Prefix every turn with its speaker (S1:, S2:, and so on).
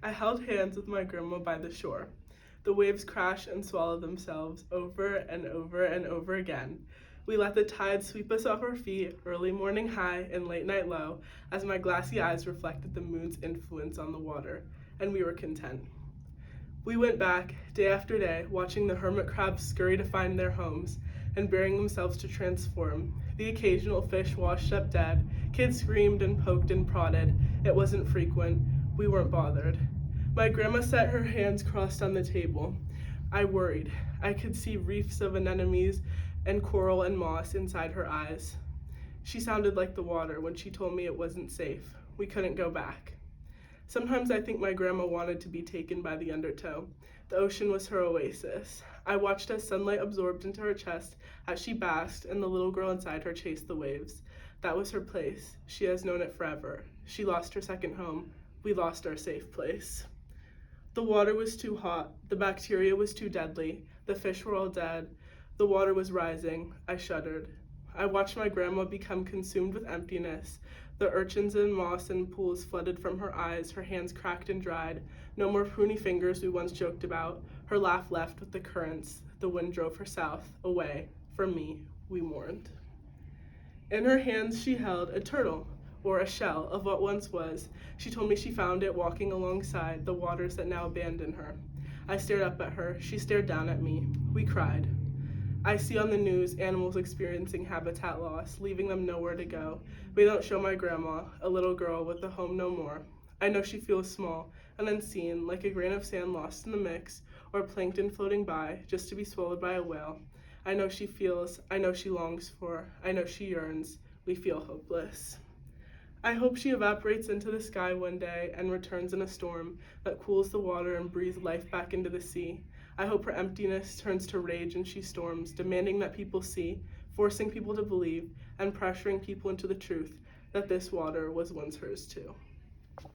S1: I held hands with my grandma by the shore. The waves crash and swallow themselves over and over and over again. We let the tide sweep us off our feet, early morning high and late night low, as my glassy eyes reflected the moon's influence on the water, and we were content. We went back, day after day, watching the hermit crabs scurry to find their homes and burying themselves to transform. The occasional fish washed up dead. Kids screamed and poked and prodded. It wasn't frequent. We weren't bothered. My grandma sat her hands crossed on the table. I worried. I could see reefs of anemones and coral and moss inside her eyes. She sounded like the water when she told me it wasn't safe. We couldn't go back. Sometimes I think my grandma wanted to be taken by the undertow. The ocean was her oasis. I watched as sunlight absorbed into her chest as she basked and the little girl inside her chased the waves. That was her place. She has known it forever. She lost her second home. We lost our safe place. The water was too hot. The bacteria was too deadly. The fish were all dead. The water was rising. I shuddered. I watched my grandma become consumed with emptiness. The urchins and moss and pools flooded from her eyes, her hands cracked and dried. No more pruny fingers we once joked about. Her laugh left with the currents. The wind drove her south, away. From me, we mourned. In her hands she held a turtle, or a shell of what once was. She told me she found it walking alongside the waters that now abandon her. I stared up at her. She stared down at me. We cried. I see on the news animals experiencing habitat loss, leaving them nowhere to go. We don't show my grandma, a little girl with a home no more. I know she feels small and unseen, like a grain of sand lost in the mix, or plankton floating by, just to be swallowed by a whale. I know she feels, I know she longs for, I know she yearns. We feel hopeless. I hope she evaporates into the sky one day and returns in a storm that cools the water and breathes life back into the sea. I hope her emptiness turns to rage and she storms, demanding that people see, forcing people to believe, and pressuring people into the truth that this water was once hers too.